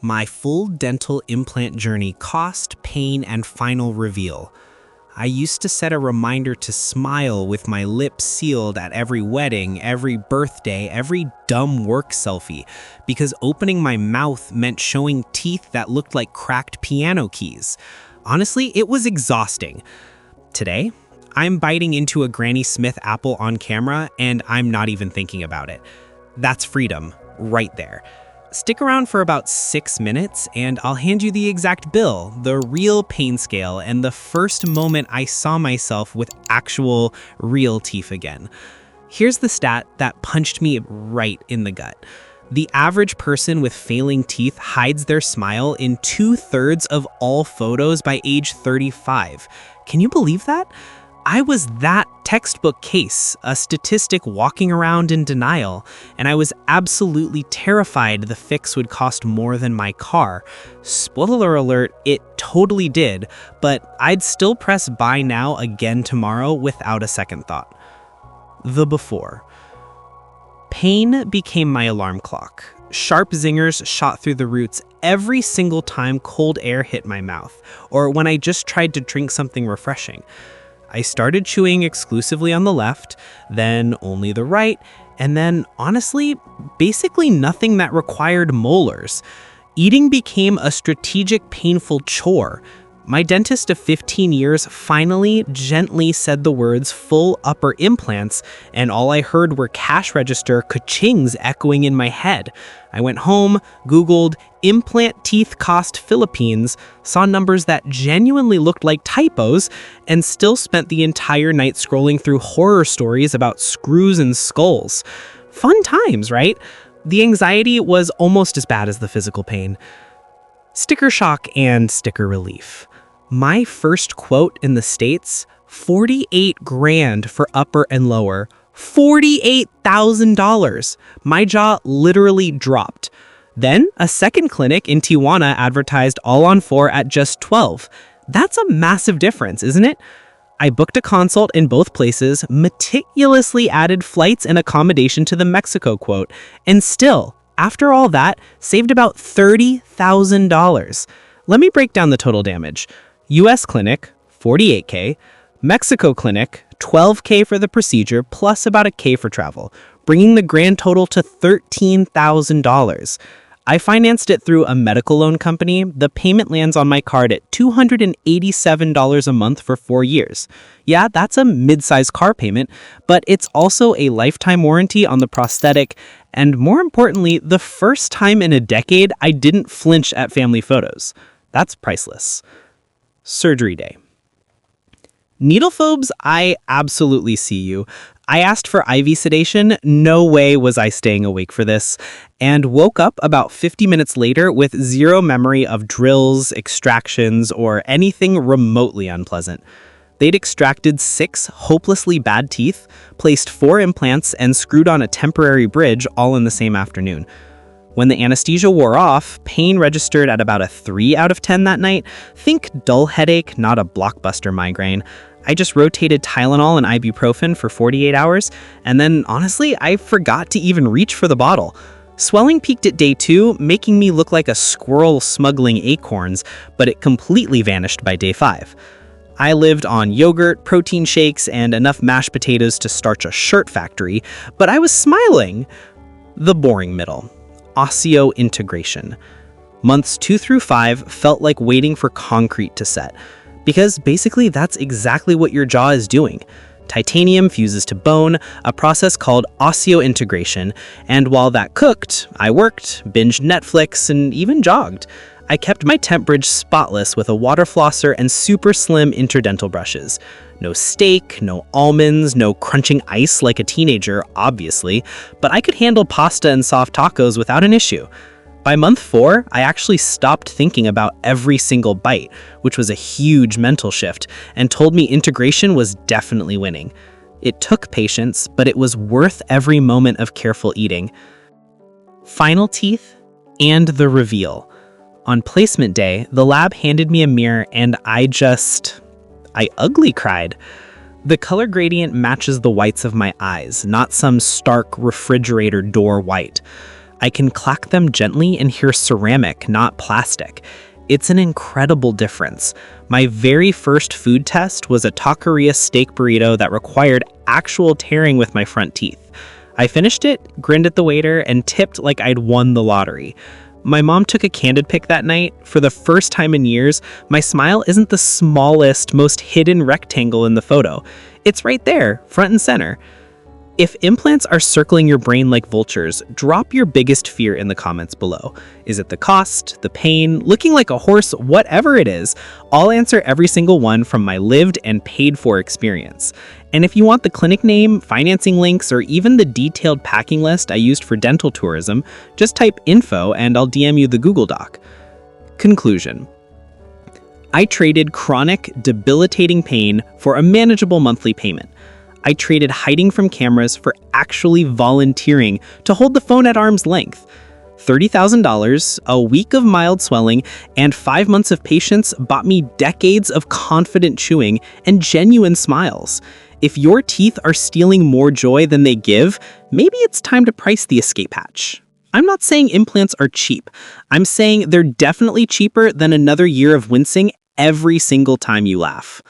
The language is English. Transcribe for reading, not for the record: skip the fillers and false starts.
My full dental implant journey: cost, pain, and final reveal. I used to set a reminder to smile with my lips sealed at every wedding, every birthday, every dumb work selfie, because opening my mouth meant showing teeth that looked like cracked piano keys. Honestly, it was exhausting. Today, I'm biting into a Granny Smith apple on camera, and I'm not even thinking about it. That's freedom, right there. Stick around for about 6 minutes and I'll hand you the exact bill, the real pain scale, and the first moment I saw myself with actual real teeth again. Here's the stat that punched me right in the gut. The average person with failing teeth hides their smile in 2/3 of all photos by age 35. Can you believe that? I was that textbook case, a statistic walking around in denial, and I was absolutely terrified the fix would cost more than my car. Spoiler alert, it totally did, but I'd still press buy now again tomorrow without a second thought. The before. Pain became my alarm clock. Sharp zingers shot through the roots every single time cold air hit my mouth, or when I just tried to drink something refreshing. I started chewing exclusively on the left, then only the right, and then, honestly, basically nothing that required molars. Eating became a strategic, painful chore. My dentist of 15 years finally gently said the words full upper implants, and all I heard were cash register ka-chings echoing in my head. I went home, Googled implant teeth cost Philippines, saw numbers that genuinely looked like typos, and still spent the entire night scrolling through horror stories about screws and skulls. Fun times, right? The anxiety was almost as bad as the physical pain. Sticker shock and sticker relief. My first quote in the States, 48 grand for upper and lower. $48,000. My jaw literally dropped. Then a second clinic in Tijuana advertised all on 4 at just 12. That's a massive difference, isn't it? I booked a consult in both places, meticulously added flights and accommodation to the Mexico quote, and still, after all that, saved about $30,000. Let me break down the total damage. US clinic, $48K. Mexico clinic, $12K for the procedure, plus about a K for travel, bringing the grand total to $13,000. I financed it through a medical loan company. The payment lands on my card at $287 a month for 4 years. Yeah, that's a mid-sized car payment, but it's also a lifetime warranty on the prosthetic, and more importantly, the first time in a decade I didn't flinch at family photos. That's priceless. Surgery day. Needle phobes, I absolutely see you. I asked for IV sedation. No way was I staying awake for this, and woke up about 50 minutes later with zero memory of drills, extractions, or anything remotely unpleasant. They'd extracted 6 hopelessly bad teeth, placed 4 implants, and screwed on a temporary bridge all in the same afternoon. When the anesthesia wore off, pain registered at about a 3 out of 10 that night. Think dull headache, not a blockbuster migraine. I just rotated Tylenol and ibuprofen for 48 hours, and then, honestly, I forgot to even reach for the bottle. Swelling peaked at day 2, making me look like a squirrel smuggling acorns, but it completely vanished by day 5. I lived on yogurt, protein shakes, and enough mashed potatoes to starch a shirt factory, but I was smiling. The boring middle. Osseointegration. Months 2 through 5 felt like waiting for concrete to set, because basically that's exactly what your jaw is doing. Titanium fuses to bone, a process called osseointegration, and while that cooked, I worked, binged Netflix, and even jogged. I kept my temp bridge spotless with a water flosser and super slim interdental brushes. No steak, no almonds, no crunching ice like a teenager, obviously, but I could handle pasta and soft tacos without an issue. By month 4, I actually stopped thinking about every single bite, which was a huge mental shift, and told me integration was definitely winning. It took patience, but it was worth every moment of careful eating. Final teeth and the reveal. On placement day, the lab handed me a mirror and I ugly cried. The color gradient matches the whites of my eyes, not some stark refrigerator door white. I can clack them gently and hear ceramic, not plastic. It's an incredible difference. My very first food test was a taqueria steak burrito that required actual tearing with my front teeth. I finished it, grinned at the waiter, and tipped like I'd won the lottery. My mom took a candid pic that night. For the first time in years, my smile isn't the smallest, most hidden rectangle in the photo. It's right there, front and center. If implants are circling your brain like vultures, drop your biggest fear in the comments below. Is it the cost, the pain, looking like a horse, whatever it is? I'll answer every single one from my lived and paid for experience. And if you want the clinic name, financing links, or even the detailed packing list I used for dental tourism, just type info and I'll DM you the Google Doc. Conclusion. I traded chronic, debilitating pain for a manageable monthly payment. I traded hiding from cameras for actually volunteering to hold the phone at arm's length. $30,000, a week of mild swelling, and 5 months of patience bought me decades of confident chewing and genuine smiles. If your teeth are stealing more joy than they give, maybe it's time to price the escape hatch. I'm not saying implants are cheap. I'm saying they're definitely cheaper than another year of wincing every single time you laugh.